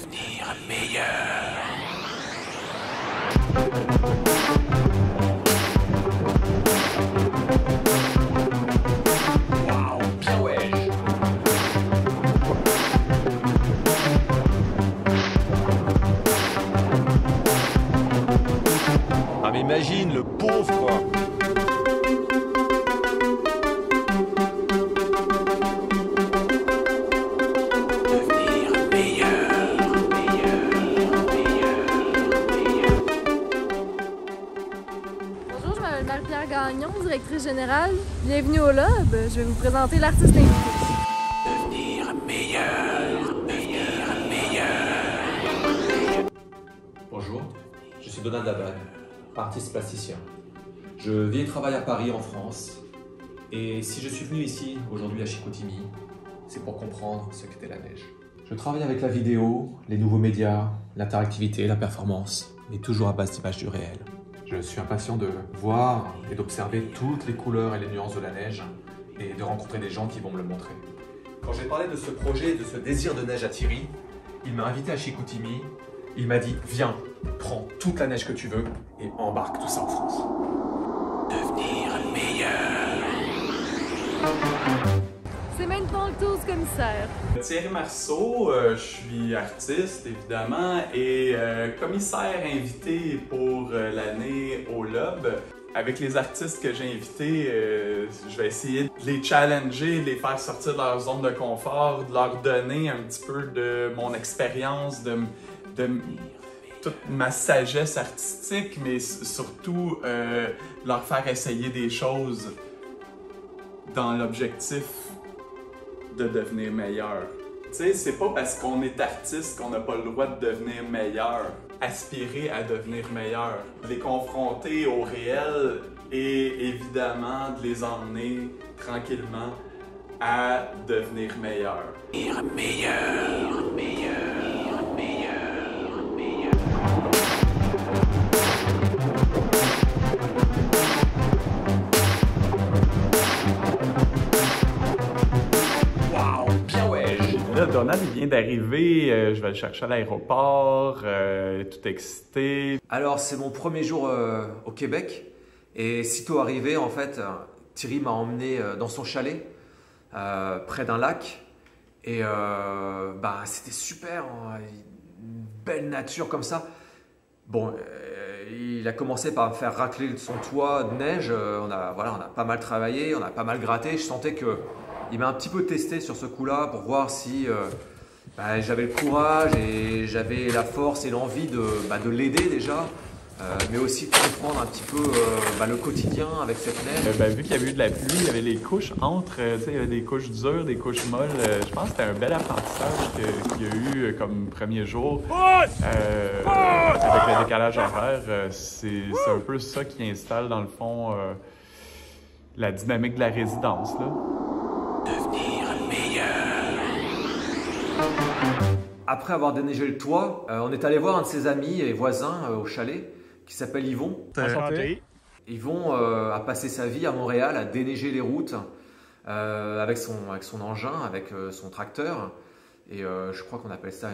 Devenir meilleur. Wow, bien ouais. Ah mais imagine le pauvre quoi. Bonjour, je m'appelle Marie-Pierre Gagnon, directrice générale. Bienvenue au Lob. Je vais vous présenter l'artiste invité. Devenir meilleur. Devenir meilleur. Bonjour, je suis Donald Labagne, artiste plasticien. Je vis et travaille à Paris en France. Et si je suis venu ici aujourd'hui à Chicoutimi, c'est pour comprendre ce qu'était la neige. Je travaille avec la vidéo, les nouveaux médias, l'interactivité, la performance, mais toujours à base d'images du réel. Je suis impatient de voir et d'observer toutes les couleurs et les nuances de la neige et de rencontrer des gens qui vont me le montrer. Quand j'ai parlé de ce projet, de ce désir de neige à Thierry, il m'a invité à Chicoutimi. Il m'a dit, viens, prends toute la neige que tu veux et embarque tout ça en France. Devenir meilleur. C'est maintenant le tour du commissaire. Thierry Marceau, je suis artiste évidemment et commissaire invité pour l'année au Lob. Avec les artistes que j'ai invités, je vais essayer de les challenger, de les faire sortir de leur zone de confort, de leur donner un petit peu de mon expérience, de toute ma sagesse artistique, mais surtout leur faire essayer des choses dans l'objectif de devenir meilleur. Tu sais, c'est pas parce qu'on est artiste qu'on n'a pas le droit de devenir meilleur. Aspirer à devenir meilleur. Les confronter au réel et évidemment de les emmener tranquillement à devenir meilleur. Devenir meilleur. Meilleur. Meilleur. Meilleur. Wow, bien ouais. Là, Donald, il vient d'arriver, je vais le chercher à l'aéroport, tout excité. Alors, c'est mon premier jour au Québec. Et sitôt arrivé, en fait, Thierry m'a emmené dans son chalet, près d'un lac. Et c'était super, hein, une belle nature comme ça. Bon, il a commencé par me faire racler son toit de neige. On a pas mal travaillé, on a pas mal gratté. Je sentais qu'il m'a un petit peu testé sur ce coup-là pour voir si j'avais le courage et j'avais la force et l'envie de l'aider déjà. Mais aussi de comprendre un petit peu le quotidien avec cette neige. Vu qu'il y avait eu de la pluie, il y avait les couches entre, il y avait des couches dures, des couches molles. Je pense que c'était un bel apprentissage qu'il y a eu comme premier jour. Avec le décalage horaire, c'est un peu ça qui installe dans le fond la dynamique de la résidence, là. Devenir meilleur. Après avoir déneigé le toit, on est allé voir un de ses amis et voisins au chalet qui s'appelle Yvon. Enchanté. Yvon a passé sa vie à Montréal à déneiger les routes avec son engin, avec son tracteur. Et je crois qu'on appelle ça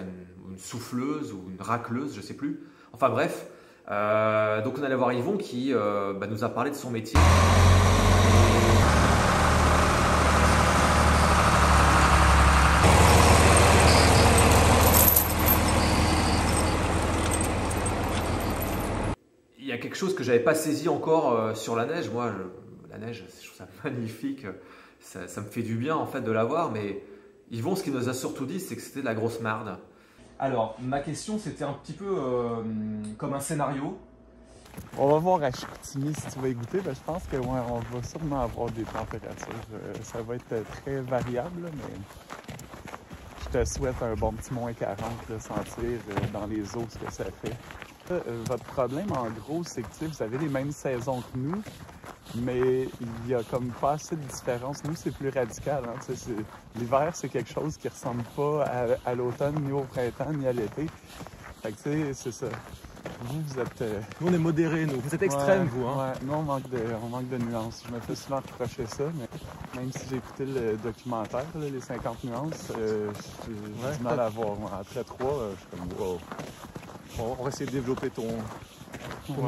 une souffleuse ou une racleuse, je ne sais plus. Enfin bref, donc on allait voir Yvon qui nous a parlé de son métier. Il y a quelque chose que j'avais pas saisi encore sur la neige. Moi, la neige, je trouve ça magnifique. Ça me fait du bien en fait de la voir. Mais Yvon, ce qu'il nous a surtout dit, c'est que c'était de la grosse marde. Alors, ma question, c'était un petit peu comme un scénario. On va voir à Chicoutimi si tu vas y goûter. Je pense que on va sûrement avoir des températures. Ça va être très variable, mais je te souhaite un bon petit moins 40, sentir dans les os ce que ça fait. Votre problème, en gros, c'est que vous avez les mêmes saisons que nous, mais il y a comme pas assez de différence. Nous, c'est plus radical. Hein? L'hiver, c'est quelque chose qui ressemble pas à l'automne, ni au printemps, ni à l'été. Fait que c'est ça. vous êtes... Nous, on est modérés, nous. Vous êtes extrêmes, ouais, vous, hein? Ouais, nous, on manque de nuances. Je me fais souvent reprocher ça, mais même si j'ai écouté le documentaire, là, les 50 nuances, j'ai du mal à voir. Après 3, je suis comme wow. On va essayer de développer ton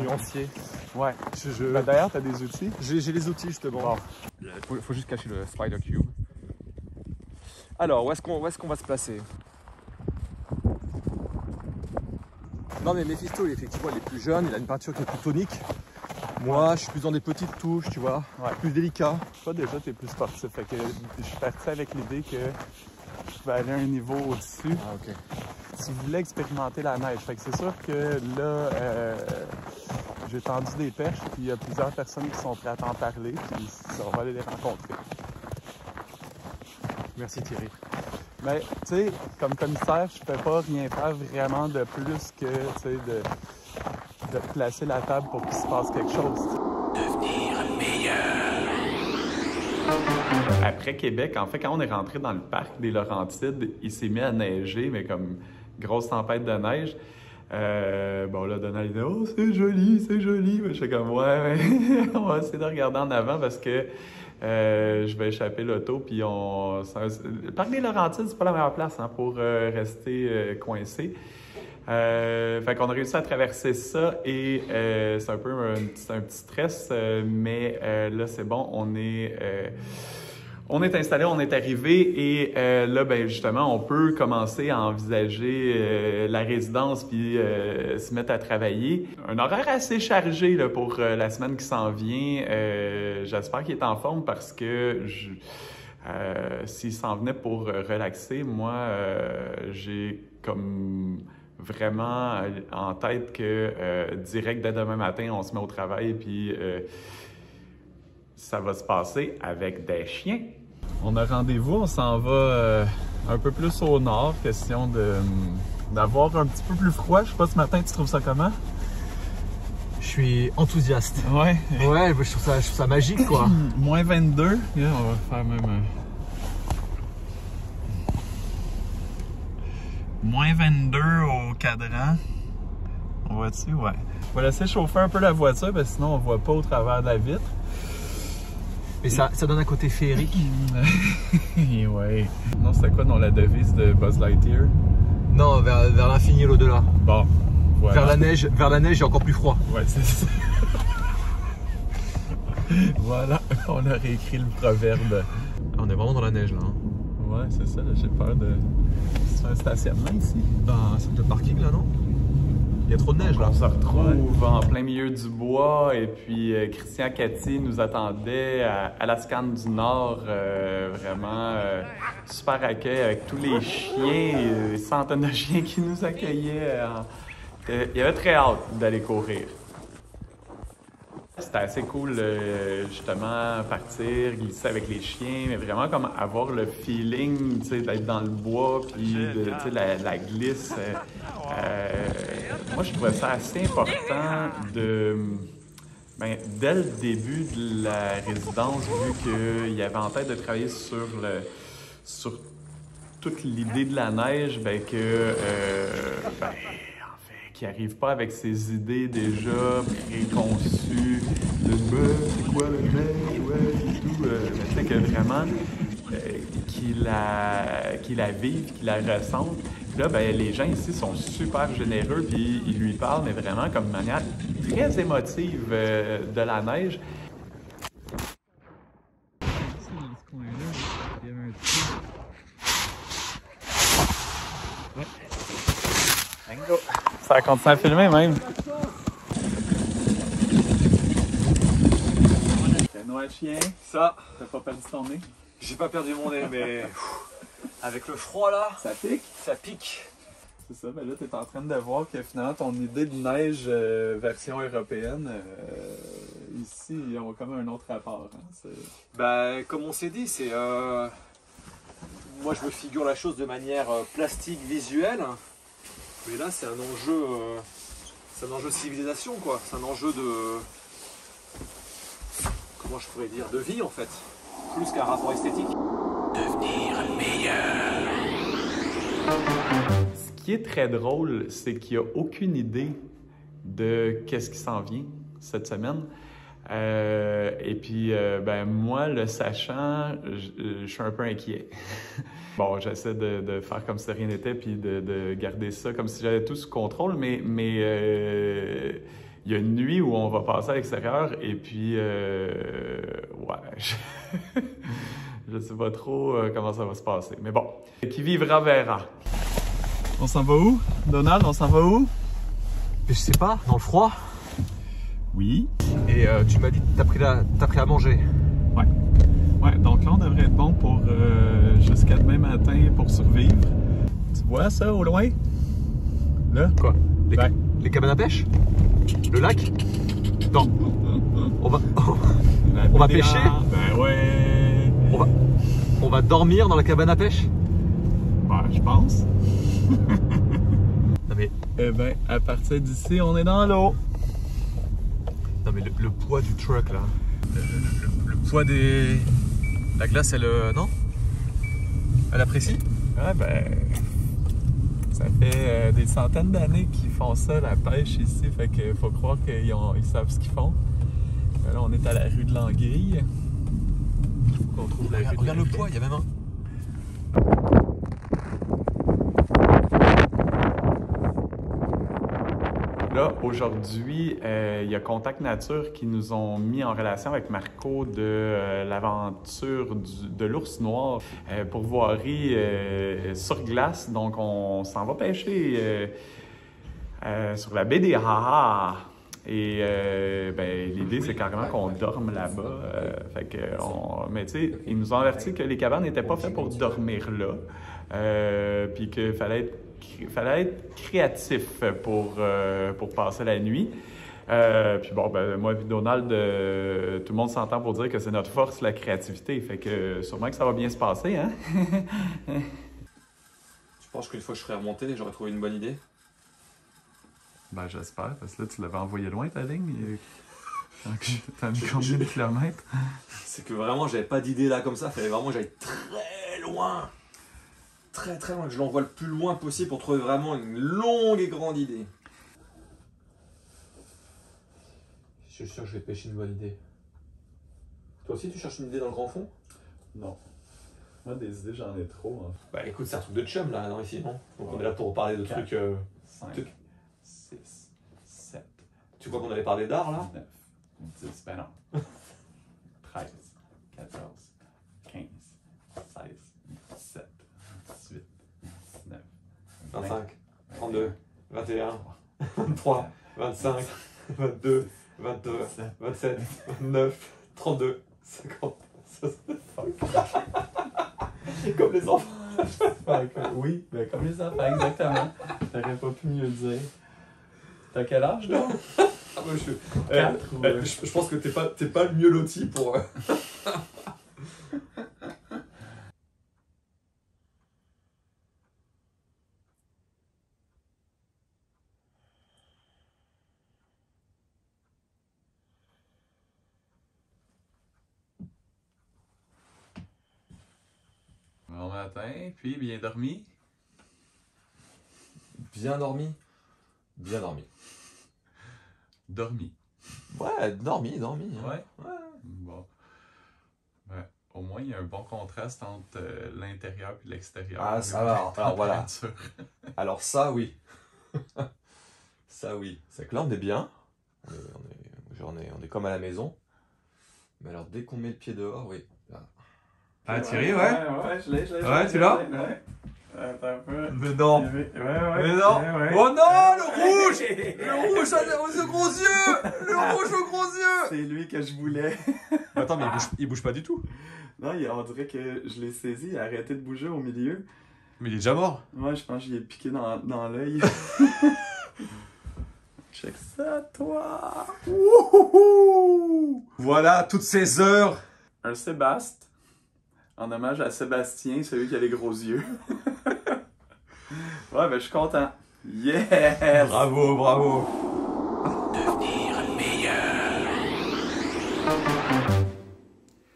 nuancier. Ouais. Ben, d'ailleurs, t'as des outils? J'ai les outils, justement. Bon. Faut juste cacher le Spider Cube. Alors, où est-ce qu'on va se placer? Non, mais Mephisto, effectivement, il est plus jeune, il a une peinture qui est plus tonique. Moi, je suis plus dans des petites touches, tu vois, plus délicat. Toi, déjà, t'es plus sportif. Fait que je suis parti avec l'idée que je vais aller à un niveau au-dessus. Ah, ok. Tu voulais expérimenter la neige. Fait que c'est sûr que là, j'ai tendu des perches, puis il y a plusieurs personnes qui sont prêtes à t'en parler, puis on va aller les rencontrer. Merci Thierry. Mais, tu sais, comme commissaire, je peux pas rien faire vraiment de plus que, tu sais, de placer la table pour qu'il se passe quelque chose. Devenir meilleur. Après Québec, en fait, quand on est rentré dans le parc des Laurentides, il s'est mis à neiger, mais comme grosse tempête de neige. Bon, là, Donald dit « Oh, c'est joli, c'est joli! » Mais je suis comme « Ouais, on va essayer de regarder en avant parce que je vais échapper l'auto. » Puis le parc des Laurentides, c'est pas la meilleure place hein, pour rester coincé. Fait qu'on a réussi à traverser ça et c'est un peu un petit stress, mais là, c'est bon, on est installé, on est arrivé et là, ben justement, on peut commencer à envisager la résidence puis se mettre à travailler. Un horaire assez chargé là, pour la semaine qui s'en vient. J'espère qu'il est en forme parce que s'il s'en venait pour relaxer, moi, j'ai comme vraiment en tête que direct dès demain matin, on se met au travail puis ça va se passer avec des chiens. On a rendez-vous, on s'en va un peu plus au nord, question d'avoir un petit peu plus froid. Je sais pas, ce matin, tu trouves ça comment? Je suis enthousiaste. Ouais. Ouais, je trouve ça magique, quoi. Moins 22. Yeah, on va faire même... Moins 22 au cadran. On voit-tu? Ouais. On va laisser chauffer un peu la voiture, parce que sinon on voit pas au travers de la vitre. Mais ça donne un côté féerique. Ouais. Non, c'était quoi, non, la devise de Buzz Lightyear? Non, vers l'infini et l'au-delà. Bon, voilà. Vers la neige et encore plus froid. Ouais, c'est ça. Voilà, on a réécrit le proverbe. On est vraiment dans la neige, là. Hein. Ouais, c'est ça, j'ai peur de... C'est un stationnement ici? Ben, c'est le parking, là, non? Il y a trop de neige, là. On se retrouve en plein milieu du bois et puis Christian Cathy nous attendait à la Scanne du Nord. Vraiment super accueil avec tous les chiens, des centaines de chiens qui nous accueillaient. Il y avait très hâte d'aller courir. C'était assez cool, justement, partir, glisser avec les chiens, mais vraiment comme avoir le feeling, tu sais, d'être dans le bois, puis la glisse. Moi, je trouvais ça assez important dès le début de la résidence, vu qu'il y avait en tête de travailler sur toute l'idée de la neige, qui n'arrive pas avec ses idées déjà préconçues de c'est quoi la neige, ouais, et tout. Tu sais, que vraiment qu'il la vive, qu'il la ressente. Puis là, les gens ici sont super généreux, puis ils lui parlent, mais vraiment comme de manière très émotive de la neige. Bingo! Ça continue à filmer même. Noix à chien. Ça, T'as pas perdu ton nez? j'ai pas perdu mon nez, mais avec le froid, là, Ça pique? ça pique. C'est ça, ben là, t'es en train de voir que finalement, ton idée de neige version européenne, ici, ils ont comme un autre rapport. Hein? Bah, comme on s'est dit, c'est... Moi, je me figure la chose de manière plastique, visuelle. Mais là, c'est un enjeu civilisation, quoi. C'est un enjeu de... Comment je pourrais dire? De vie, en fait. Plus qu'un rapport esthétique. Devenir meilleur. Ce qui est très drôle, c'est qu'il n'y a aucune idée de qu'est-ce qui s'en vient cette semaine. Et puis, ben, moi, le sachant, je suis un peu inquiet. Bon, j'essaie de faire comme si rien n'était, puis de garder ça comme si j'avais tout sous contrôle, mais il y a une nuit où on va passer à l'extérieur, et puis, ouais, je sais pas trop comment ça va se passer. Mais bon, qui vivra verra. On s'en va où? Donald, on s'en va où? Je sais pas, dans le froid. Oui. Et tu m'as dit que t'as pris à manger. Ouais. Ouais, donc là, on devrait être bon pour jusqu'à demain matin pour survivre. Tu vois ça au loin? Là? Quoi? Ben. Les cabanes à pêche? Le lac? Non. On va pêcher? Ben ouais. On va dormir dans la cabane à pêche? Ben, je pense. Non mais... Eh ben, à partir d'ici, on est dans l'eau. Non mais le poids du truck là. Le poids des... La glace, elle... non? Elle apprécie? Ah ben... Ça fait des centaines d'années qu'ils font ça, la pêche ici. Fait qu'il faut croire qu'ils savent ce qu'ils font. Là, on est à la rue de l'Anguille. On trouve la rue de regarde le poids, il y a même un... Là, aujourd'hui, il y a Contact Nature qui nous ont mis en relation avec Marco de l'aventure de l'ours noir pour voirie sur glace. Donc, on s'en va pêcher sur la baie des Ha-Ha. Et ben, l'idée, c'est carrément qu'on dorme là-bas. Mais tu sais, ils nous ont averti que les cabanes n'étaient pas faites pour dormir là. Puis qu'il fallait être créatif pour passer la nuit. Puis bon, ben, moi et Donald, tout le monde s'entend pour dire que c'est notre force, la créativité. Fait que sûrement que ça va bien se passer, hein? Tu penses qu'une fois que je serai remonté, j'aurais trouvé une bonne idée? Ben, j'espère, parce que là, tu l'avais envoyé loin, ta ligne. T'as mis combien de kilomètres? C'est que vraiment, j'avais pas d'idée là comme ça. Fallait vraiment que j'aille très loin. Très très loin, que je l'envoie le plus loin possible pour trouver vraiment une longue et grande idée. Je suis sûr que je vais pêcher une bonne idée. Toi aussi, tu cherches une idée dans le grand fond? Non. Moi, des idées, j'en ai trop. Hein. Bah écoute, c'est un truc de chum là, non, ici, non? Donc on est là pour parler de 4, trucs... 5, trucs. 6, 7, Tu crois qu'on allait parler d'art là? 9, 10, ben non. 13, 14, 15, 16, 17, 18, 19, 25, 32, 21, 23, 25, 22, 22, 27, 29, 32, 50, 60. Comme les enfants. Oui, ben comme les enfants, exactement. T'aurais pas pu mieux le dire. T'as quel âge, là? Ah, moi, je pense que t'es pas le mieux loti pour... Bon matin, puis bien dormi? Bien dormi? Bien dormi. Dormi. Ouais, dormi. Hein. Ouais? Bon. Ouais. Au moins, il y a un bon contraste entre l'intérieur et l'extérieur. Ah, ça va. Alors voilà. Température. Alors ça, oui. Ça, oui. C'est que là, on est bien. On est comme à la maison. Mais alors, dès qu'on met le pied dehors, oui. Là. Ah, Thierry, ouais? Ouais, je l'ai. Ouais, tu l'as? Ouais. Attends un peu. Mais non! Ouais. Mais non! Ouais. Oh non! Le rouge! Le rouge aux gros yeux! Le rouge aux gros yeux! C'est lui que je voulais. Attends, mais il bouge pas du tout. Non, on dirait que je l'ai saisi, il a arrêté de bouger au milieu. Mais il est déjà mort. Ouais, je pense que j'y ai piqué dans l'œil. Check ça, toi! Wouhou! Voilà, toutes ces heures! Un Sébaste, en hommage à Sébastien, celui qui a les gros yeux. Ouais, ben je suis content. Yes! Bravo! Devenir meilleur.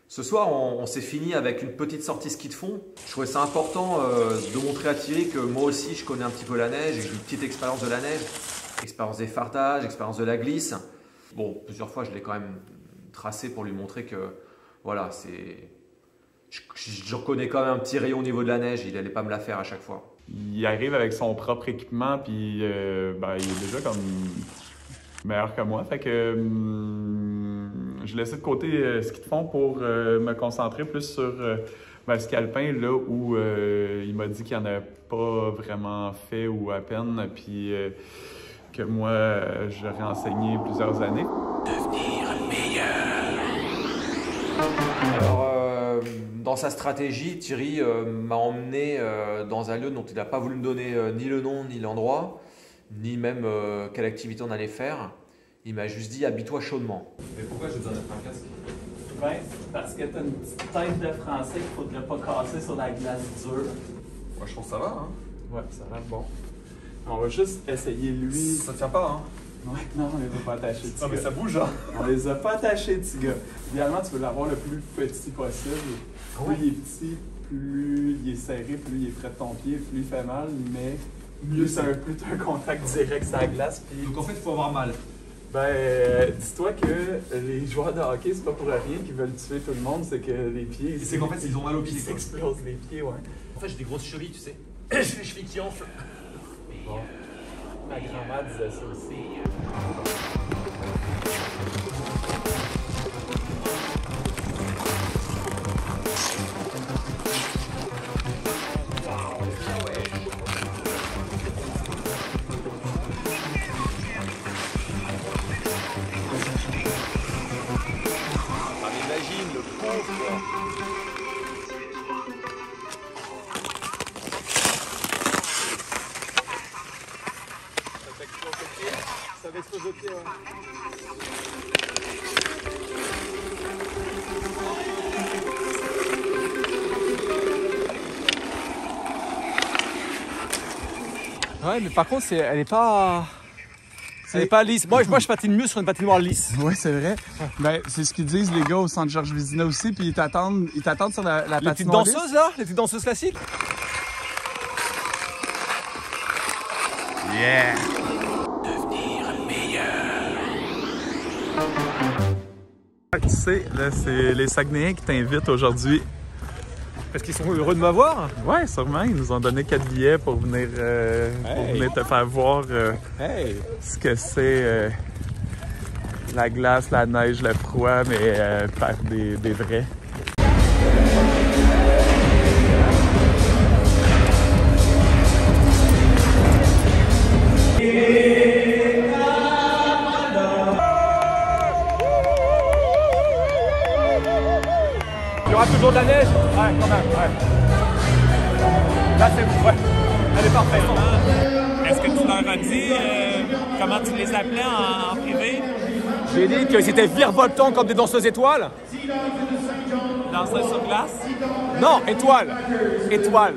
Ce soir, on s'est fini avec une petite sortie ski de fond. Je trouvais ça important de montrer à Thierry que moi aussi, je connais un petit peu la neige et j'ai une petite expérience de la neige. Expérience des fardages, expérience de la glisse. Bon, plusieurs fois, je l'ai quand même tracé pour lui montrer que, voilà, c'est... Je reconnais quand même un petit rayon au niveau de la neige, il n'allait pas me la faire à chaque fois. Il arrive avec son propre équipement, puis il est déjà comme meilleur que moi. Fait que je laissais de côté ski de fond pour me concentrer plus sur ski alpin, là où il m'a dit qu'il n'en a pas vraiment fait ou à peine, puis que moi, j'aurais enseigné plusieurs années. Devenir meilleur. Alors, dans sa stratégie, Thierry m'a emmené dans un lieu dont il n'a pas voulu me donner ni le nom, ni l'endroit, ni même quelle activité on allait faire. Il m'a juste dit « habille-toi chaudement ». Mais pourquoi j'ai besoin d'être un casque? Ben, parce que tu as une petite tête de français qu'il ne faudrait pas casser sur la glace dure. Moi, je pense que ça va, hein. Ouais, ça va bon. On va juste essayer lui. Ça tient pas, hein. Ouais, non, on les a pas attachés, petit Non, mais gars. ça bouge, hein. On les a pas attachés, petit gars. Idéalement, tu veux l'avoir le plus petit possible. Plus il est petit, plus il est serré, plus il est près de ton pied, plus il fait mal, mais mieux c'est un contact direct sur la glace. Puis... Donc en fait, il faut avoir mal. Ben, dis-toi que les joueurs de hockey, c'est pas pour rien qu'ils veulent tuer tout le monde, c'est que les pieds... C'est qu'en fait, ils ont mal aux pieds, Ils quoi. s'explosent les pieds, ouais. En fait, j'ai des grosses chevilles, tu sais. J'ai les chevilles qui enflent. Bon. Ma grand-mère disait ça aussi. Ah, mais imagine le pauvre. Ça m'explose au pied, ouais. Ouais, mais par contre, elle est pas... Elle est pas lisse. Moi, je patine mieux sur une patinoire lisse. Oui, c'est vrai. Ben, c'est ce qu'ils disent, les gars, au centre Georges Vézina aussi, puis ils t'attendent sur la Les petites patinoire lisse. danseuses, là? Les petites danseuses classiques? Yeah! Devenir meilleur. Tu sais, là, c'est les Saguenayens qui t'invitent aujourd'hui. Parce qu'ils sont heureux de m'avoir. Ouais, sûrement. Ils nous ont donné 4 billets pour venir te faire voir Hey! ce que c'est la glace, la neige, le froid, mais faire des vrais. Il y aura toujours de la neige? Ouais, quand même, ouais. Là, c'est bon, ouais. Elle est parfaite. Est-ce que tu leur as dit comment tu les appelais en privé? J'ai dit qu'ils étaient virevoltants comme des danseuses étoiles. Danseuses sur glace? Non, étoiles. Étoiles.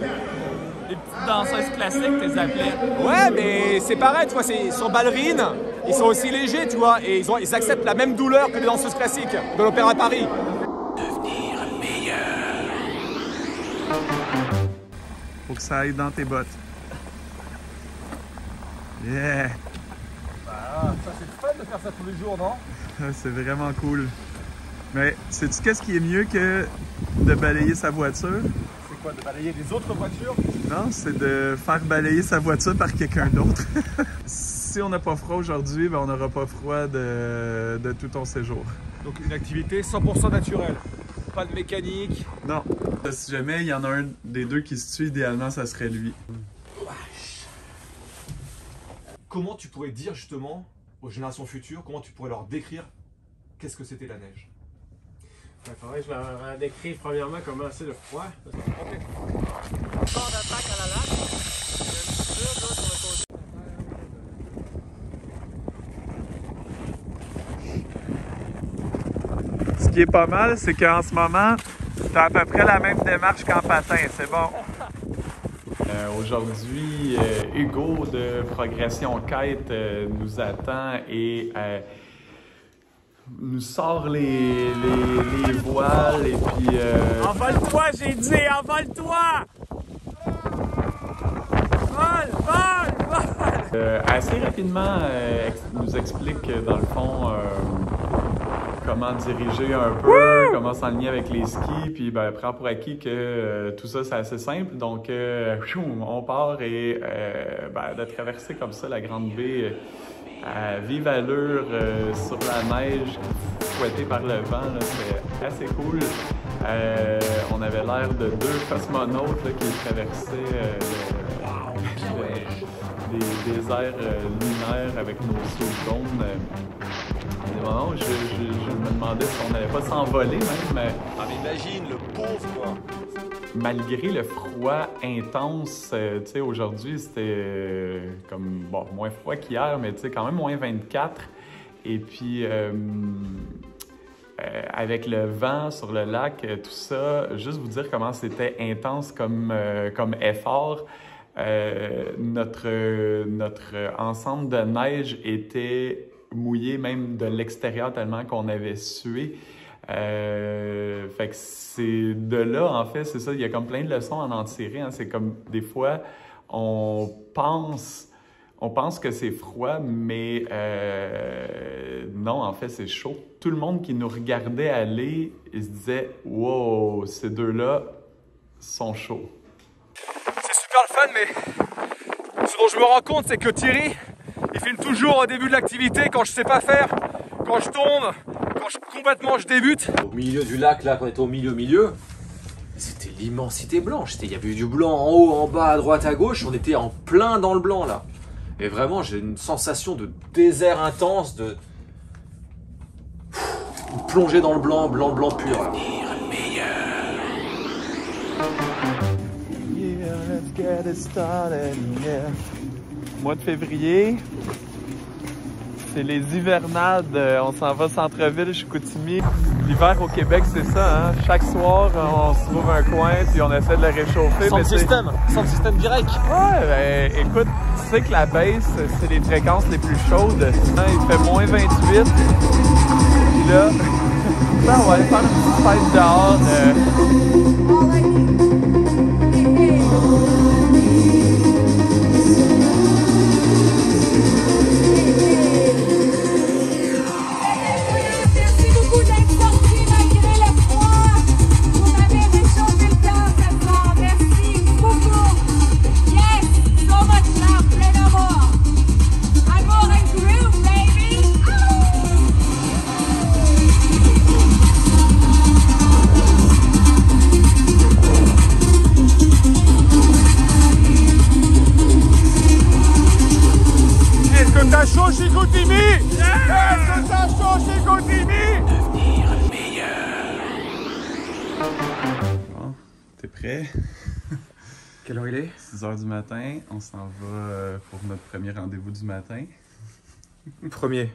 Les petites danseuses classiques, tu les appelais? Ouais, mais c'est pareil, tu vois, ils sont ballerines. Ils sont aussi légers, tu vois, et ils acceptent la même douleur que les danseuses classiques de l'Opéra de Paris. Devenir meilleur. Faut que ça aille dans tes bottes. Yeah! Ah, ça c'est fun de faire ça tous les jours, non? C'est vraiment cool. Mais sais-tu qu'est-ce qui est mieux que de balayer sa voiture? C'est quoi, de balayer les autres voitures? Non, c'est de faire balayer sa voiture par quelqu'un d'autre. Si on n'a pas froid aujourd'hui, ben on n'aura pas froid de tout ton séjour. Donc une activité 100% naturelle. Pas de mécanique. Non. Si jamais il y en a un des deux qui se tue, idéalement, ça serait lui. Comment tu pourrais dire justement aux générations futures, comment tu pourrais leur décrire qu'est-ce que c'était la neige? Il faudrait que je leur décrive premièrement comment c'est le froid. Ce qui est pas mal, c'est qu'en ce moment, tu as à peu près la même démarche qu'en patin. C'est bon. Aujourd'hui, Hugo de Progression Kite nous attend et nous sort les voiles et puis... Envole-toi, j'ai dit! Envole-toi! Vole! Vole! Vole! Assez rapidement, nous explique dans le fond comment diriger un peu, comment s'enligner avec les skis, puis ben, prend pour acquis que tout ça c'est assez simple. Donc on part et de traverser comme ça la Grande Baie à vive allure sur la neige fouettée par le vent, c'est assez cool. On avait l'air de deux cosmonautes là, qui traversaient des airs lunaires avec nos sauts-jaunes. Je me demandais si on n'allait pas s'envoler même. Ah mais imagine, le pauvre quoi! Malgré le froid intense, tu sais, aujourd'hui c'était comme, bon, moins froid qu'hier, mais tu sais, quand même moins 24. Et puis, avec le vent sur le lac, tout ça, juste vous dire comment c'était intense comme effort. Notre ensemble de neige était mouillé même de l'extérieur tellement qu'on avait sué. Fait que c'est de là, en fait, c'est ça, il y a comme plein de leçons à en tirer. Hein. C'est comme des fois, on pense que c'est froid, mais non, en fait, c'est chaud. Tout le monde qui nous regardait aller, il se disait « Wow, ces deux-là sont chauds ». C'est super le fun, mais ce dont je me rends compte, c'est que Thierry, il filme toujours au début de l'activité quand je sais pas faire, quand je tombe, quand je débute. Au milieu du lac, là, quand on était au milieu, c'était l'immensité blanche. Il y avait du blanc en haut, en bas, à droite, à gauche. On était en plein dans le blanc, là. Et vraiment, j'ai une sensation de désert intense, de plonger dans le blanc pur. Là. Yeah, let's get it started, yeah. Mois de février, c'est les hivernades. On s'en va centre-ville, Chicoutimi. L'hiver au Québec, c'est ça, hein? Chaque soir, on se trouve un coin puis on essaie de le réchauffer. Sans système direct. Ouais, ben, écoute, tu sais que la baisse, c'est les fréquences les plus chaudes. Hein, il fait moins 28. Puis là, on va aller faire une petite fête dehors. Chicoutimi! Est-ce que ça change Chicoutimi? Devenir meilleur. Bon, t'es prêt? Quelle heure il est? 6 h du matin, on s'en va pour notre premier rendez-vous du matin. Premier.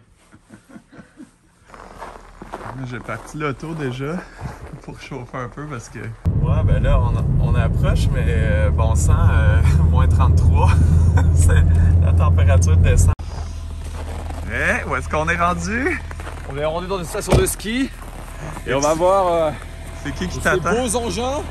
J'ai parti l'auto déjà pour chauffer un peu parce que... Ouais, ben là, on approche, mais bon sang, moins 33. La température descend. Eh, où est-ce qu'on est rendu? On est rendu dans une station de ski et on va voir c'est qui t'attend? Ces beaux engins.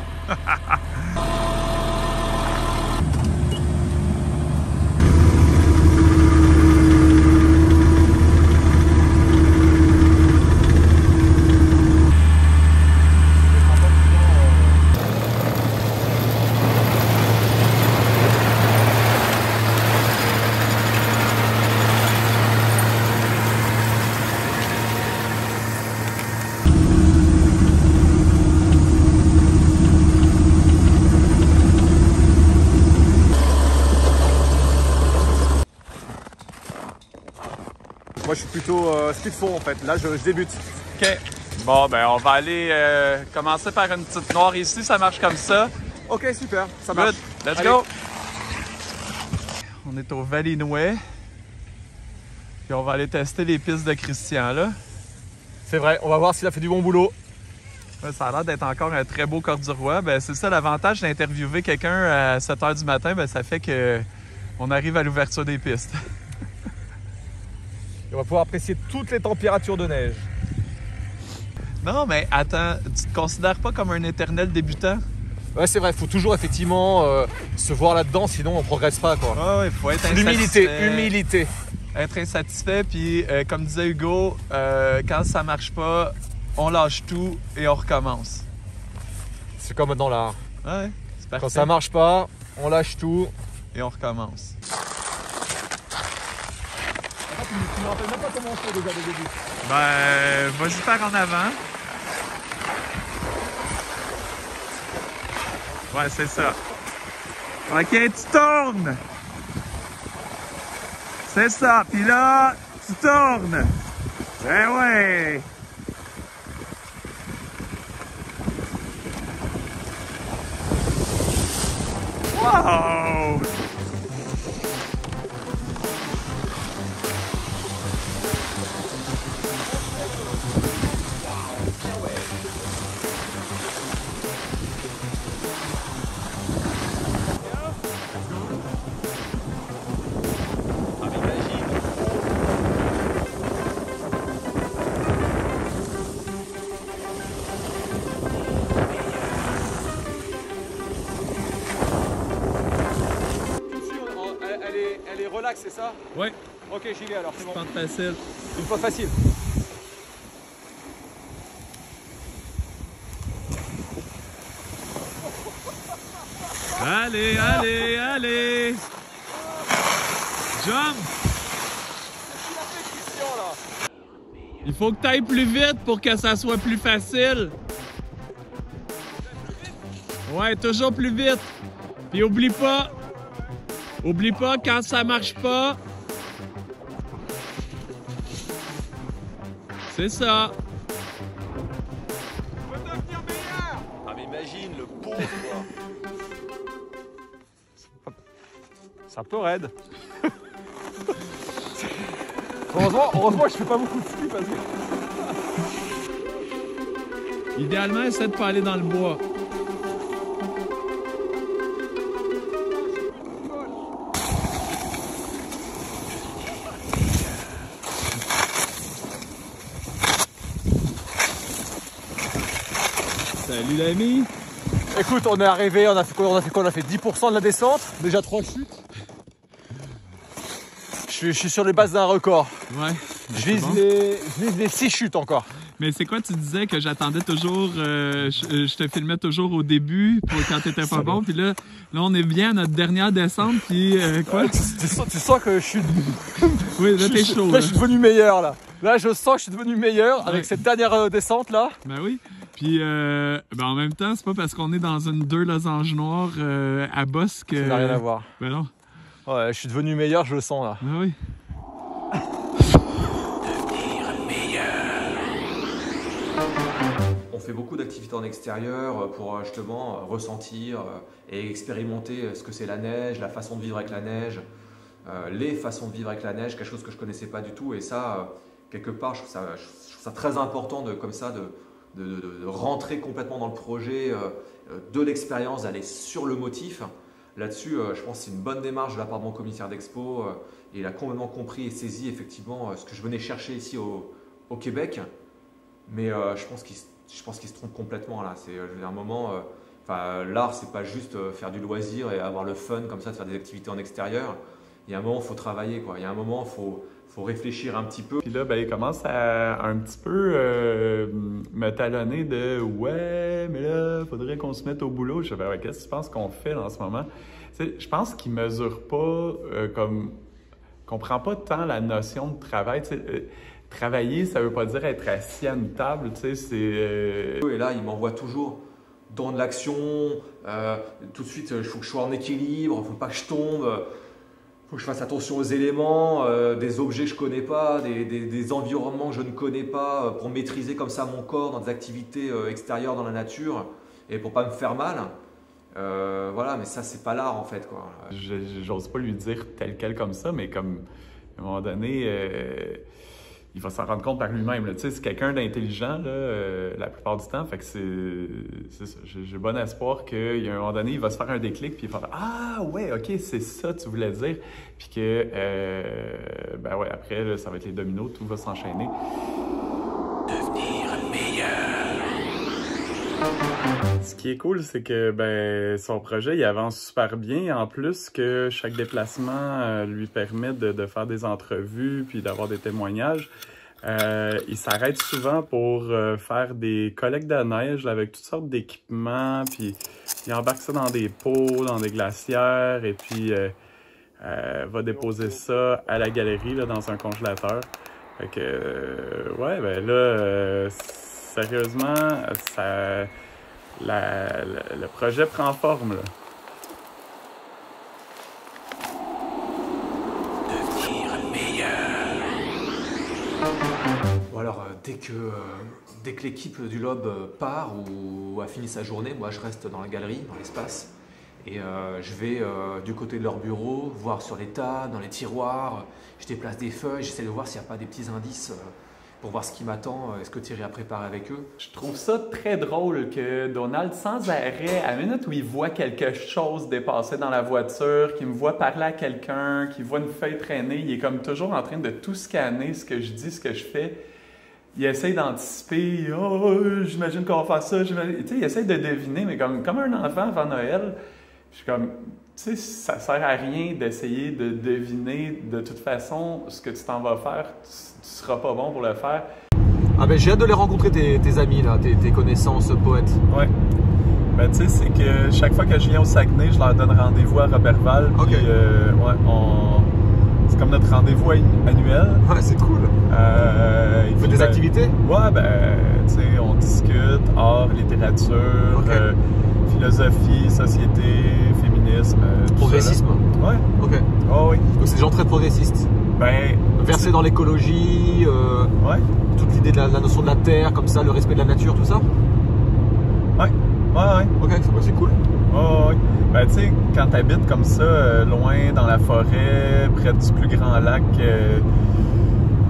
Moi je suis plutôt ski de fond en fait, là je débute. Ok. Bon ben on va aller commencer par une petite noire ici, ça marche comme ça. Ok super, ça marche. Good. Let's go! On est au Valinois. Puis on va aller tester les pistes de Christian là. C'est vrai, on va voir s'il a fait du bon boulot. Ouais, ça a l'air d'être encore un très beau corduroy. Ben, c'est ça l'avantage d'interviewer quelqu'un à 7 h du matin, ben, ça fait qu'on arrive à l'ouverture des pistes. Et on va pouvoir apprécier toutes les températures de neige. Non, mais attends, tu te considères pas comme un éternel débutant? Ouais, c'est vrai, il faut toujours effectivement se voir là-dedans, sinon on progresse pas, quoi. Ouais, il faut être Humilité. Être insatisfait, puis comme disait Hugo, quand ça marche pas, on lâche tout et on recommence. C'est comme maintenant là. Ouais, c'est parfait. Quand ça marche pas, on lâche tout. Et on recommence. Tu me rappelles même pas comment on fait déjà au début. Ben, vas-y par en avant. Ouais, c'est ça. OK, tu tournes. C'est ça. Puis là, tu tournes. Ben ouais. Wow! Elle est relax, c'est ça? Ouais. Ok, j'y vais alors, c'est bon. Pas facile. Une fois facile. Allez, allez, allez! Jump! Il faut que tu ailles plus vite pour que ça soit plus facile. Ouais, toujours plus vite. Puis oublie pas, quand ça marche pas, c'est ça. Je veux devenir meilleur! Ah mais imagine le pauvre quoi. C'est un peu raide. heureusement je fais pas beaucoup de ski parce que... Idéalement, essaie de pas aller dans le bois. Salut l'ami! Écoute, on est arrivé, on a fait quoi? On a fait 10% de la descente, déjà 3 chutes. Je suis sur les bases d'un record. Ouais. Je vise les 6 chutes encore. Mais c'est quoi, tu disais que j'attendais toujours, je te filmais toujours au début pour quand t'étais pas bon, puis là on est bien à notre dernière descente, puis quoi? Tu sens que je suis... Oui, là t'es chaud. Là, je suis devenu meilleur là. Là, je sens que je suis devenu meilleur avec cette dernière descente là. Ben oui. Puis en même temps, c'est pas parce qu'on est dans une 2 losanges noires à bosse que... Ça n'a rien à voir. Ben non. Ouais, je suis devenu meilleur, je le sens là. Ben oui. On fait beaucoup d'activités en extérieur pour justement ressentir et expérimenter ce que c'est la neige, la façon de vivre avec la neige, les façons de vivre avec la neige, quelque chose que je ne connaissais pas du tout. Et ça, quelque part, je trouve ça très important de rentrer complètement dans le projet, de l'expérience, d'aller sur le motif. Là-dessus, je pense que c'est une bonne démarche de la part de mon commissaire d'expo. Il a complètement compris et saisi effectivement ce que je venais chercher ici au Québec. Mais je pense qu'il se trompe complètement là. C'est un moment, l'art, c'est pas juste faire du loisir et avoir le fun comme ça, de faire des activités en extérieur. Il y a un moment, il faut travailler, quoi. Il y a un moment, il faut réfléchir un petit peu. Puis là, ben, il commence à un petit peu me talonner de « Ouais, mais là, faudrait qu'on se mette au boulot. » Je fais « Ouais, qu'est-ce que tu penses qu'on fait en ce moment? » Je pense qu'il mesure pas comprend pas tant la notion de travail. Travailler, ça veut pas dire être assis à une table, tu sais, c'est... Et là, il m'envoie toujours dans de l'action, tout de suite, il faut que je sois en équilibre, il ne faut pas que je tombe, il faut que je fasse attention aux éléments, des objets que je ne connais pas, des environnements que je ne connais pas, pour maîtriser comme ça mon corps dans des activités extérieures dans la nature, et pour pas me faire mal. Voilà, mais ça, c'est pas l'art en fait, quoi. J'ose pas lui dire tel quel comme ça, mais comme, à un moment donné... il va s'en rendre compte par lui-même. Tu sais, c'est quelqu'un d'intelligent la plupart du temps. Fait que c'est ça. J'ai bon espoir qu'il y a un moment donné, il va se faire un déclic puis il va faire « Ah ouais, ok, c'est ça que tu voulais dire. » Puis que, ben ouais, après, là, ça va être les dominos, tout va s'enchaîner. Devenir meilleur. Ce qui est cool, c'est que son projet il avance super bien. En plus que chaque déplacement lui permet de faire des entrevues puis d'avoir des témoignages. Il s'arrête souvent pour faire des collectes de neige avec toutes sortes d'équipements. Puis il embarque ça dans des pots, dans des glacières et puis va déposer ça à la galerie là, dans un congélateur. Fait que ouais, ben là, sérieusement, ça. Le projet prend forme, là. Devenir meilleur. Bon alors, dès que l'équipe du Lob part ou a fini sa journée, moi je reste dans la galerie, dans l'espace. Et je vais du côté de leur bureau, voir sur les tas, dans les tiroirs. Je déplace des feuilles, j'essaie de voir s'il n'y a pas des petits indices pour voir ce qui m'attend, est-ce que Thierry a préparé avec eux. Je trouve ça très drôle que Donald, sans arrêt, à la minute où il voit quelque chose dépasser dans la voiture, qu'il me voit parler à quelqu'un, qu'il voit une feuille traîner, il est comme toujours en train de tout scanner ce que je dis, ce que je fais. Il essaye d'anticiper, « Oh, j'imagine qu'on va faire ça. » Tu sais, il essaye de deviner, mais comme un enfant avant Noël. Je suis comme, tu sais, ça sert à rien d'essayer de deviner de toute façon ce que tu t'en vas faire. Tu seras pas bon pour le faire. Ah ben j'ai hâte de les rencontrer tes amis là, tes connaissances poètes. Ouais. Ben tu sais, c'est que chaque fois que je viens au Saguenay, je leur donne rendez-vous à Robertval. Ok. Puis, ouais, c'est comme notre rendez-vous annuel. Ouais, c'est cool. Vous faites des activités? Ouais, ben tu sais, on discute art, littérature, Ok. Philosophie, société, féminisme. Progressisme. Ouais. Ok. Oh oui. Donc c'est des gens très progressistes. Ben. Versés dans l'écologie, Ouais. toute l'idée de la notion de la terre, comme ça, le respect de la nature, tout ça. Ouais. Ouais. Ok, c'est cool. Oh, oui. Ben, tu sais, quand tu habites comme ça, loin dans la forêt, près du plus grand lac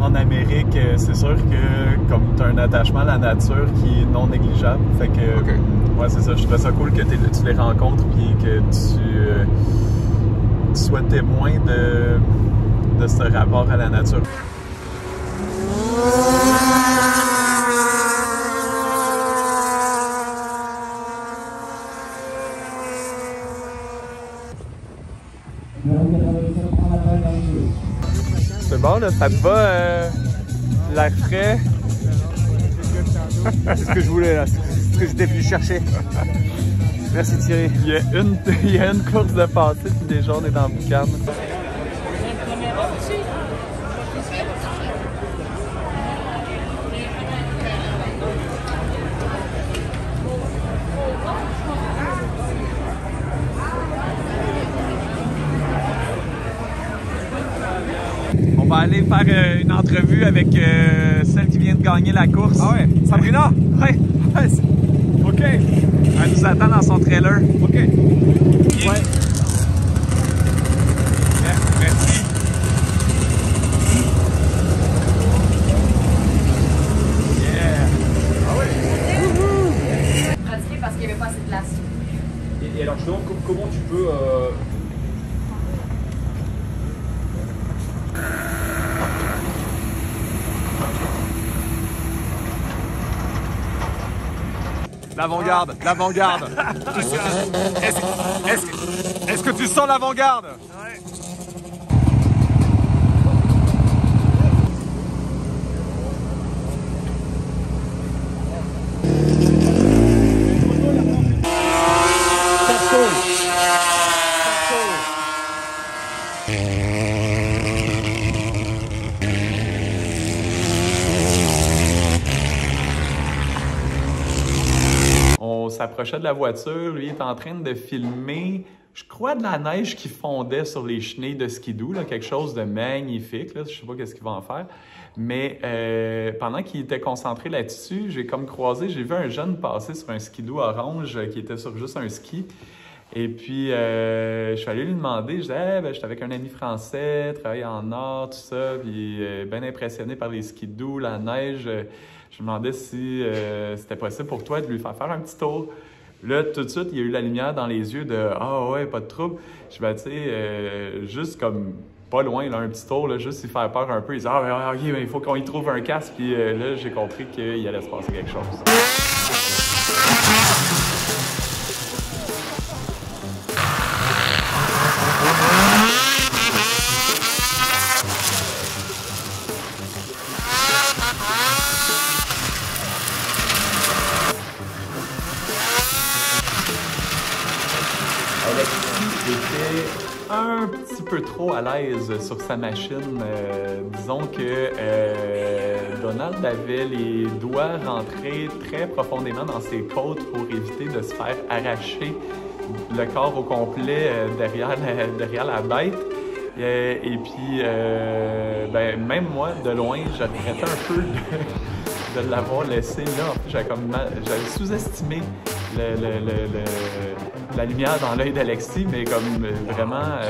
en Amérique, c'est sûr que comme tu as un attachement à la nature qui est non négligeable. Fait que, Ok. ouais, c'est ça. Je trouve ça cool que tu les rencontres puis que tu sois témoin de ce rapport à la nature. C'est bon, là, ça te va, l'air frais? C'est ce que je voulais là, c'est ce que j'étais venu chercher. Merci Thierry. Il y a une course de passé puis des journées dans le boucan. On va aller faire une entrevue avec celle qui vient de gagner la course. Ah ouais, Sabrina? Ouais. Ok. Elle nous attend dans son trailer. Ok. Ouais. Yeah, merci. Yeah. Pratiquer parce qu'il n'y avait pas assez de place. Et alors justement, comment tu peux... L'avant-garde, l'avant-garde. Est-ce que tu sens l'avant-garde? Ouais. On s'approchait de la voiture, lui est en train de filmer, je crois, de la neige qui fondait sur les chenilles de skidoo, là, quelque chose de magnifique, là, je sais pas qu'est-ce qu'il va en faire. Mais pendant qu'il était concentré là-dessus, j'ai vu un jeune passer sur un skidoo orange qui était sur juste un ski. Et puis, je suis allé lui demander, je disais, hey, ben, j'étais avec un ami français, travaille en art, tout ça, puis bien impressionné par les skidoo, la neige. Je me demandais si c'était possible pour toi de lui faire un petit tour. Là, tout de suite, il y a eu la lumière dans les yeux de « Ah ouais, pas de trouble ». Je dis, ben, tu sais, juste comme pas loin, là, un petit tour, là, juste lui faire peur un peu. Il dit « Ah, ok, mais il faut qu'on y trouve un casque ». Puis là, j'ai compris qu'il allait se passer quelque chose. Était un petit peu trop à l'aise sur sa machine. Disons que Donald avait les doigts rentrés très profondément dans ses côtes pour éviter de se faire arracher le corps au complet derrière la bête. Et puis, ben, même moi, de loin, je regrettais un peu de l'avoir laissé là. En plus, j'avais sous-estimé la lumière dans l'œil d'Alexis, mais comme vraiment,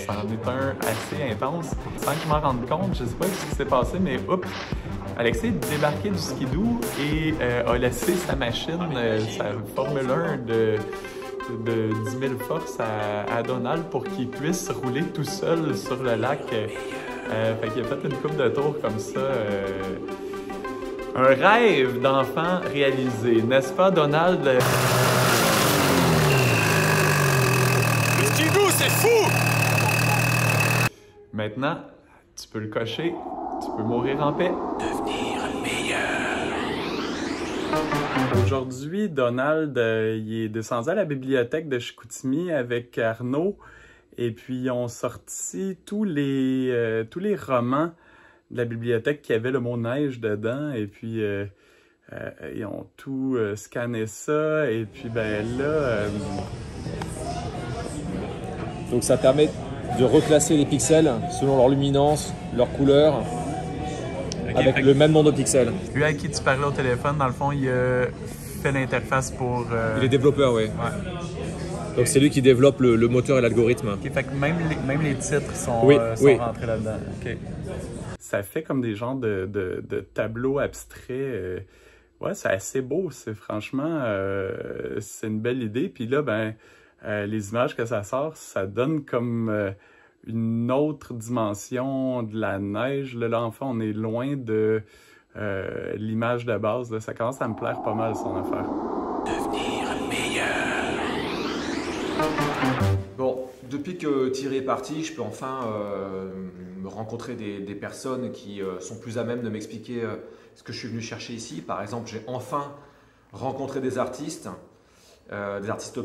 c'en est un assez intense. Sans que je m'en rende compte, je sais pas ce qui s'est passé, mais oups! Alexis est débarqué du skidoo et a laissé sa machine, sa Formule 1 de 10 000 forces à Donald pour qu'il puisse rouler tout seul sur le lac. Fait qu'il a fait une couple de tours comme ça. Un rêve d'enfant réalisé, n'est-ce pas, Donald? Le skidoo, c'est fou! Maintenant, tu peux le cocher, tu peux mourir en paix. Devenir meilleur. Aujourd'hui, Donald, il est descendu à la bibliothèque de Chicoutimi avec Arnaud et puis ils ont sorti tous les romans de la bibliothèque qui avait le mot neige dedans et puis ils ont tout scanné ça et puis ben là... Donc ça permet de reclasser les pixels selon leur luminance, leur couleur, avec le même nombre de pixels. Lui à qui tu parlais au téléphone, dans le fond, il a fait l'interface pour... Il est développeur, oui. Ouais. Donc c'est lui qui développe le moteur et l'algorithme. Okay, fait que même les titres sont, oui. rentrés là-dedans. Okay. Ça fait comme des genres de tableaux abstraits. Ouais, c'est assez beau. C'est franchement, c'est une belle idée. Puis là, ben, les images que ça sort, ça donne comme une autre dimension de la neige. Là, l'enfant, on est loin de l'image de base. Là. Ça commence à me plaire pas mal, son affaire. Devenir meilleur. Bon, depuis que Thierry est parti, je peux enfin me rencontrer des personnes qui sont plus à même de m'expliquer ce que je suis venu chercher ici. Par exemple, j'ai enfin rencontré des artistes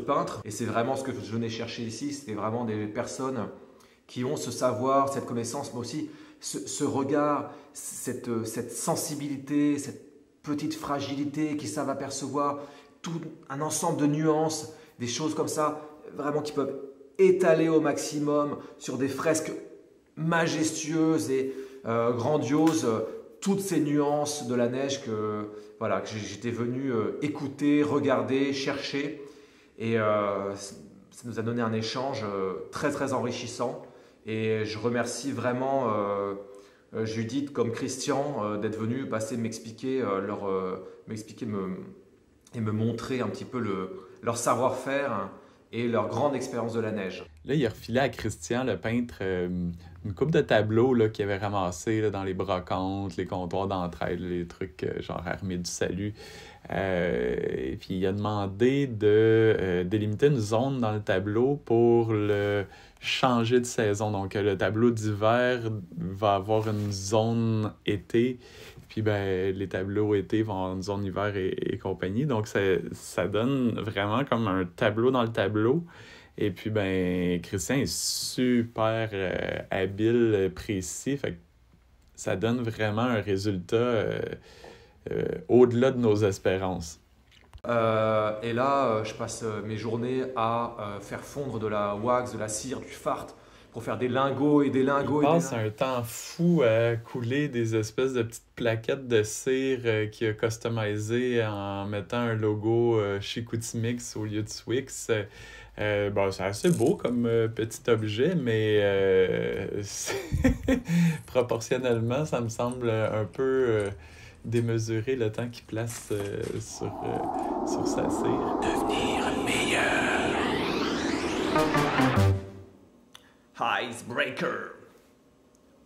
peintres. Et c'est vraiment ce que je venais chercher ici. C'était vraiment des personnes qui ont ce savoir, cette connaissance, mais aussi ce regard, cette sensibilité, cette petite fragilité, qui savent apercevoir tout un ensemble de nuances, des choses comme ça, vraiment qui peuvent étaler au maximum sur des fresques majestueuses et grandioses, toutes ces nuances de la neige que j'étais venu écouter, regarder, chercher. Et ça nous a donné un échange très très enrichissant. Et je remercie vraiment Judith comme Christian d'être venus passer m'expliquer et me montrer un petit peu leur savoir-faire et leur grande expérience de la neige. Là, il a refilé à Christian, le peintre, une coupe de tableaux là, qu'il avait ramassés là, dans les brocantes, les comptoirs d'entraide, les trucs genre Armée du Salut. Et puis il a demandé de délimiter une zone dans le tableau pour le changer de saison. Donc le tableau d'hiver va avoir une zone été, puis ben, les tableaux été vont avoir une zone hiver et compagnie. Donc ça donne vraiment comme un tableau dans le tableau. Et puis ben Christian est super habile, précis. Fait que ça donne vraiment un résultat au-delà de nos espérances. Et là, je passe mes journées à faire fondre de la wax, de la cire, du fard, pour faire des lingots et des lingots. Il passe un temps fou à couler des espèces de petites plaquettes de cire qu'il a customisées en mettant un logo Chicoutimi au lieu de Swix. C'est assez beau comme petit objet, mais proportionnellement, ça me semble un peu démesuré le temps qu'il place sur sa cire. Devenir meilleur. Icebreaker.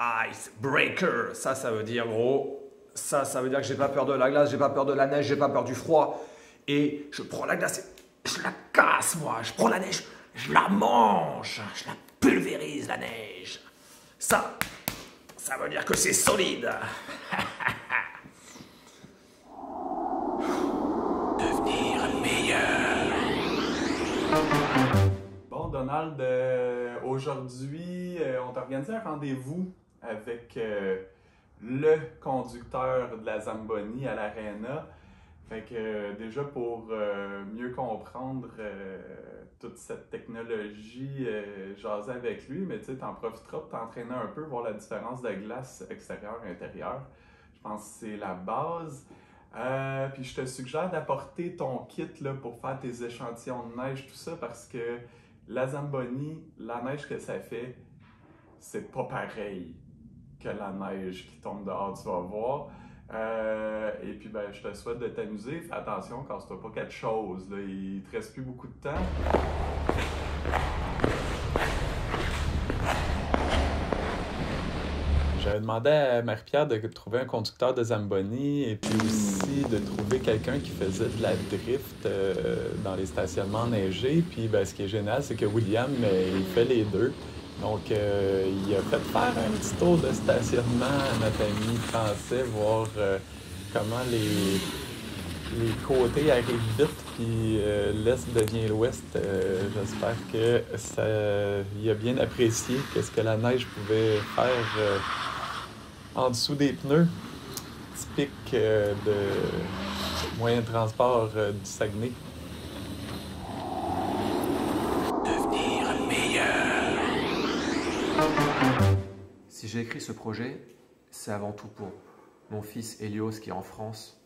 Icebreaker. Ça veut dire gros. Ça veut dire que j'ai pas peur de la glace, j'ai pas peur de la neige, j'ai pas peur du froid. et je prends la glace et je la casse, moi. Je prends la neige, je la mange, je la pulvérise, la neige. Ça veut dire que c'est solide. Devenir meilleur. Bon, Donald, aujourd'hui, on t'a organisé un rendez-vous avec le conducteur de la Zamboni à l'Arena. Fait que déjà pour mieux comprendre toute cette technologie, jaser avec lui, mais tu sais, t'en profiteras pour t'entraîner un peu, voir la différence de glace extérieure et intérieure. Je pense que c'est la base. Puis je te suggère d'apporter ton kit là, pour faire tes échantillons de neige, tout ça, parce que la Zamboni, la neige que ça fait, c'est pas pareil que la neige qui tombe dehors, tu vas voir. Et puis ben, je te souhaite de t'amuser. Fais attention, casse-toi pas quelque chose. Là. Il te reste plus beaucoup de temps. J'avais demandé à Marie-Pierre de trouver un conducteur de Zamboni et puis aussi de trouver quelqu'un qui faisait de la drift dans les stationnements enneigés. Puis ben, ce qui est génial, c'est que William, il fait les deux. Donc, il a fait faire un petit tour de stationnement à notre ami français, voir comment les côtés arrivent vite, puis l'Est devient l'Ouest. J'espère qu'il a bien apprécié qu'est-ce que la neige pouvait faire en dessous des pneus, typique de moyen de transport du Saguenay. Devenir meilleur. Si j'ai écrit ce projet, c'est avant tout pour mon fils Hélios qui est en France.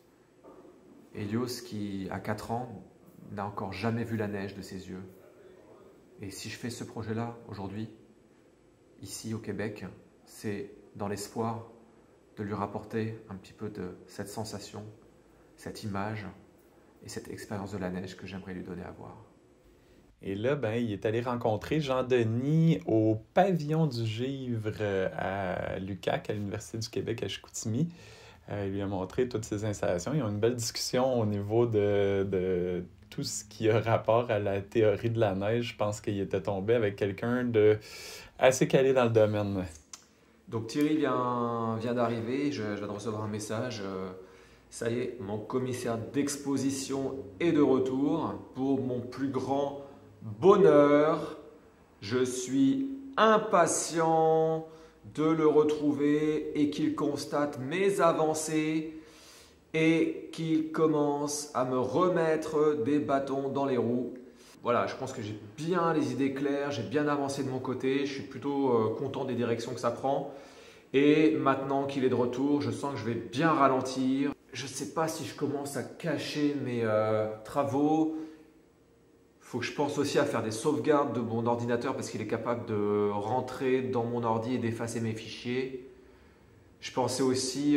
Hélios qui, à 4 ans, n'a encore jamais vu la neige de ses yeux. Et si je fais ce projet-là aujourd'hui, ici au Québec, c'est dans l'espoir de lui rapporter un petit peu de cette sensation, cette image et cette expérience de la neige que j'aimerais lui donner à voir. Et là, ben, il est allé rencontrer Jean-Denis au pavillon du Givre à l'UQAC, à l'Université du Québec à Chicoutimi. Il lui a montré toutes ses installations. Ils ont une belle discussion au niveau de tout ce qui a rapport à la théorie de la neige. Je pense qu'il était tombé avec quelqu'un de assez calé dans le domaine. Donc Thierry vient d'arriver, je viens de recevoir un message. Ça y est, mon commissaire d'exposition est de retour. Pour mon plus grand bonheur, je suis impatient de le retrouver et qu'il constate mes avancées et qu'il commence à me remettre des bâtons dans les roues. Voilà, je pense que j'ai bien les idées claires, j'ai bien avancé de mon côté, je suis plutôt content des directions que ça prend. Et maintenant qu'il est de retour, je sens que je vais bien ralentir. Je ne sais pas si je commence à cacher mes travaux. Il faut que je pense aussi à faire des sauvegardes de mon ordinateur parce qu'il est capable de rentrer dans mon ordi et d'effacer mes fichiers. Je pensais aussi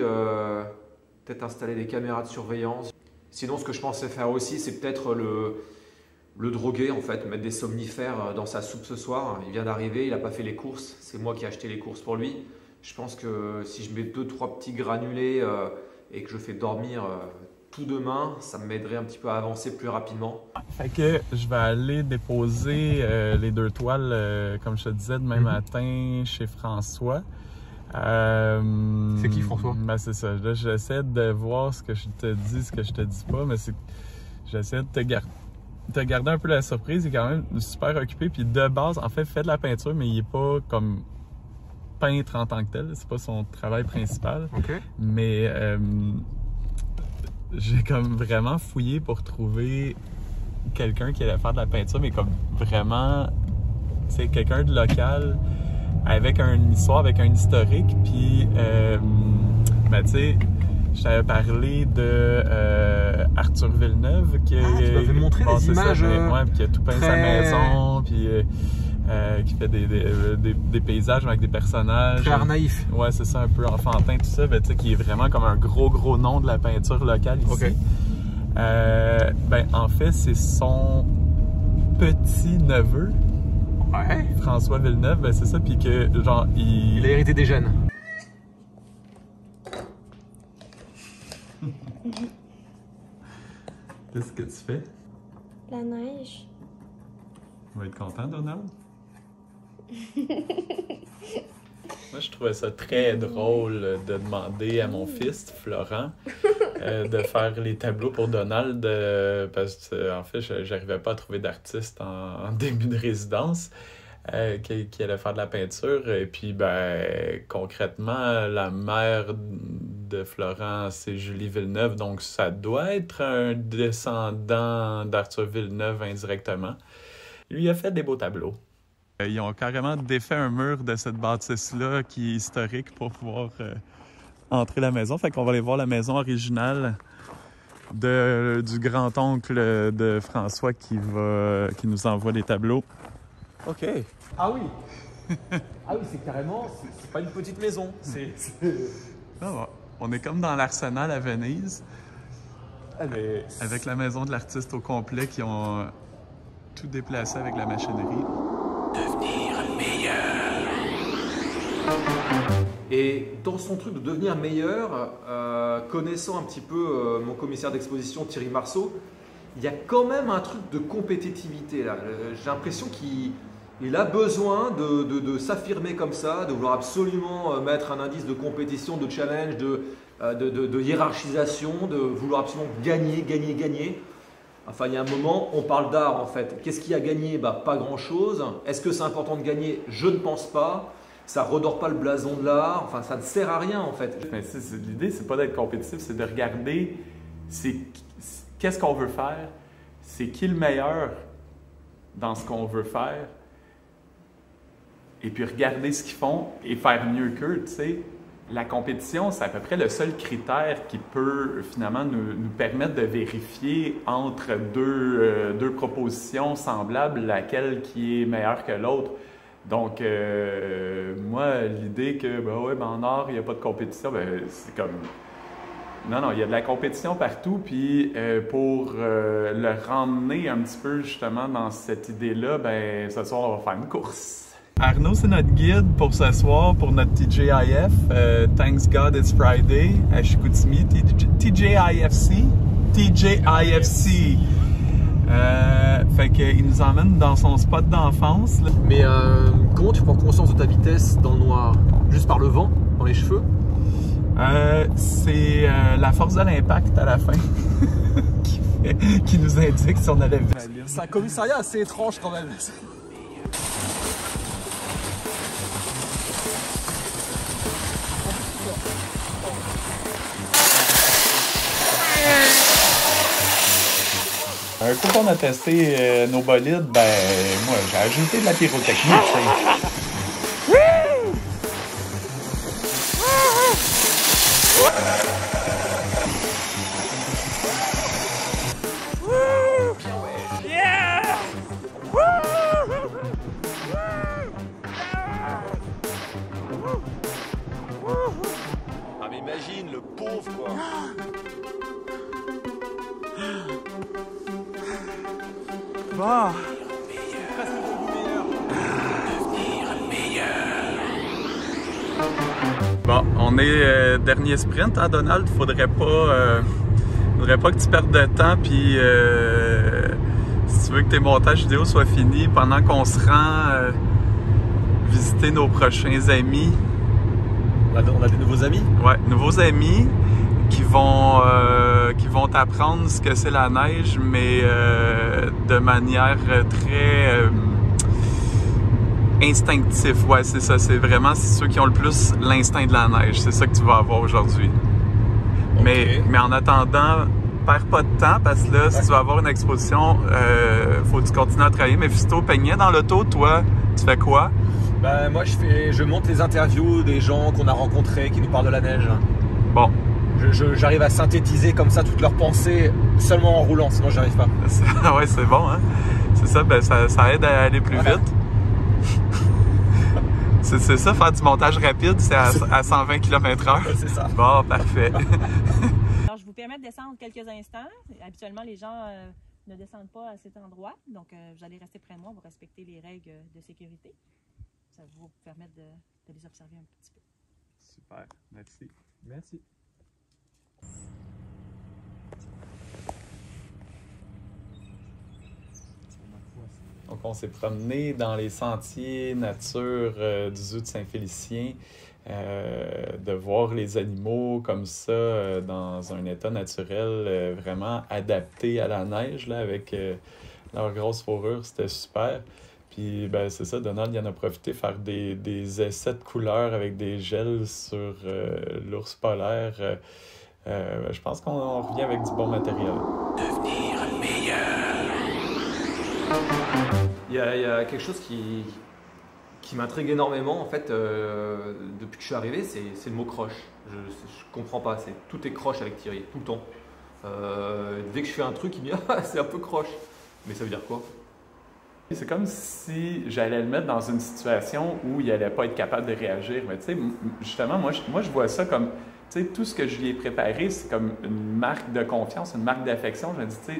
peut-être installer des caméras de surveillance. Sinon, ce que je pensais faire aussi, c'est peut-être le droguer, en fait, mettre des somnifères dans sa soupe ce soir. Il vient d'arriver, il n'a pas fait les courses. C'est moi qui ai acheté les courses pour lui. Je pense que si je mets 2-3 petits granulés et que je fais dormir tout demain, ça m'aiderait un petit peu à avancer plus rapidement. Fait que je vais aller déposer les 2 toiles, comme je te disais, demain matin chez François. C'est qui François? Ben c'est ça. Là, j'essaie de voir ce que je te dis, ce que je te dis pas, mais j'essaie de te garder un peu la surprise. Il est quand même super occupé. Puis de base, en fait, il fait de la peinture, mais il est pas comme peintre en tant que tel. C'est pas son travail principal. Okay. Mais j'ai comme vraiment fouillé pour trouver quelqu'un qui allait faire de la peinture, mais comme vraiment, c'est quelqu'un de local avec une histoire, avec un historique. Puis, ben tu sais, je t'avais parlé de Arthur Villeneuve qui tu m'avais montré des images ouais, qui a tout peint sa maison, puis qui fait des paysages avec des personnages. Très art naïf. Ouais, c'est ça, un peu enfantin, tout ça, ben, tu sais, qui est vraiment comme un gros nom de la peinture locale ici. Okay. Ben, en fait, c'est son petit-neveu. Ouais. François Villeneuve, ben c'est ça, puis que genre il a hérité des gènes. Qu'est-ce que tu fais? La neige. Tu vas être content, Donald? Moi, je trouvais ça très drôle de demander à mon fils, Florent, de faire les tableaux pour Donald parce que, en fait, j'arrivais pas à trouver d'artiste en début de résidence qui allait faire de la peinture. Et puis, ben, concrètement, la mère de Florent, c'est Julie Villeneuve, donc ça doit être un descendant d'Arthur Villeneuve indirectement. Lui a fait des beaux tableaux. Ils ont carrément défait un mur de cette bâtisse-là qui est historique pour pouvoir entrer la maison. Fait qu'on va aller voir la maison originale du grand-oncle de François qui nous envoie des tableaux. Ok. Ah oui. Ah oui, c'est carrément, c'est pas une petite maison. Ah, on est comme dans l'Arsenal à Venise, avec la maison de l'artiste au complet qui ont tout déplacé avec la machinerie. Devenir meilleur. Et dans son truc de devenir meilleur, connaissant un petit peu mon commissaire d'exposition Thierry Marceau, il y a quand même un truc de compétitivité là. J'ai l'impression qu'il a besoin de s'affirmer comme ça, de vouloir absolument mettre un indice de compétition, de challenge, de hiérarchisation, de vouloir absolument gagner. Enfin, il y a un moment, on parle d'art en fait. Qu'est-ce qu'il y a gagné? Pas grand-chose. Est-ce que c'est important de gagner? Je ne pense pas. Ça redore pas le blason de l'art. Enfin, ça ne sert à rien en fait. Mais l'idée, c'est pas d'être compétitif, c'est de regarder qu'est-ce qu'on veut faire, c'est qui le meilleur dans ce qu'on veut faire, et puis regarder ce qu'ils font et faire mieux qu'eux, tu sais. La compétition, c'est à peu près le seul critère qui peut finalement nous permettre de vérifier entre deux propositions semblables laquelle qui est meilleure que l'autre. Donc, moi, l'idée que, en art, il n'y a pas de compétition, c'est comme... Non, il y a de la compétition partout, puis pour le ramener un petit peu justement dans cette idée-là, ce soir, on va faire une course. Arnaud, c'est notre guide pour ce soir, pour notre TJIF. Thanks God It's Friday à Chicoutimi. TJIFC. Fait qu'il nous emmène dans son spot d'enfance. Mais comment tu prends conscience de ta vitesse dans le noir? Juste par le vent, dans les cheveux? C'est la force de l'impact à la fin qui nous indique si on allait vite. C'est un commissariat assez étrange quand même. Un coup qu'on a testé nos bolides, moi j'ai ajouté de la pyrotechnie. Ah mais imagine le pauvre quoi. Bon. Bon, on est dernier sprint, hein, Donald? Faudrait pas que tu perdes de temps, puis si tu veux que tes montages vidéo soient finis pendant qu'on se rend visiter nos prochains amis. On a des nouveaux amis? Ouais, nouveaux amis qui vont t'apprendre ce que c'est la neige, mais de manière très instinctive. Ouais, c'est ça. C'est vraiment ceux qui ont le plus l'instinct de la neige. C'est ça que tu vas avoir aujourd'hui. Okay. Mais en attendant, perds pas de temps parce que là, si tu vas avoir une exposition, faut que tu continues à travailler. Mais Fisto Peignet, dans l'auto, toi, tu fais quoi? Moi, je monte les interviews des gens qu'on a rencontrés qui nous parlent de la neige. Bon. J'arrive à synthétiser comme ça toutes leurs pensées seulement en roulant, sinon j'arrive pas. Ouais, c'est bon, hein? C'est ça, ça aide à aller plus vite. C'est ça, faire du montage rapide, c'est à 120 km/h. Ouais, c'est ça. Bon, parfait. Alors, je vous permets de descendre quelques instants. Habituellement, les gens ne descendent pas à cet endroit, donc vous allez rester près de moi, vous respecter les règles de sécurité. Ça va vous permettre de les observer un petit peu. Super, merci. Merci. on s'est promené dans les sentiers nature du zoo de Saint-Félicien, de voir les animaux comme ça dans un état naturel vraiment adapté à la neige là, avec leur grosse fourrure, c'était super. Puis ben, c'est ça, Donald il en a profité faire des essais de couleurs avec des gels sur l'ours polaire. Je pense qu'on revient avec du bon matériel. Devenir meilleur. Il y a quelque chose qui m'intrigue énormément en fait depuis que je suis arrivé, c'est le mot croche. Je comprends pas, tout est croche avec Thierry, tout le temps. Dès que je fais un truc, il me dit ah, c'est un peu croche. Mais ça veut dire quoi? C'est comme si j'allais le mettre dans une situation où il n'allait pas être capable de réagir. Mais tu sais, justement, moi, je vois ça comme, tu sais, tout ce que je lui ai préparé, c'est comme une marque de confiance, une marque d'affection. Je me dis, tu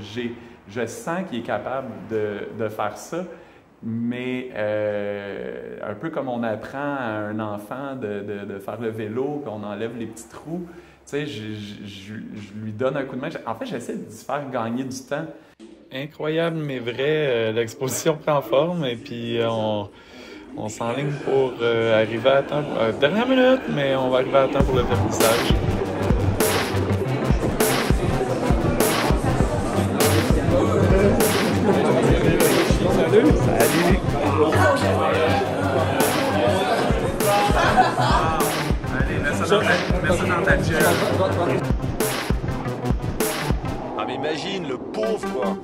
sais, je sens qu'il est capable de faire ça, mais un peu comme on apprend à un enfant de faire le vélo, puis on enlève les petits trous, tu sais, je lui donne un coup de main. En fait, j'essaie de lui faire gagner du temps. Incroyable mais vrai, l'exposition prend forme et puis on s'enligne pour arriver à temps. Dernière minute, mais on va arriver à temps pour le vernissage. Salut! Salut! Allez, mets ça dans ta gel. Ah mais imagine le pauvre quoi.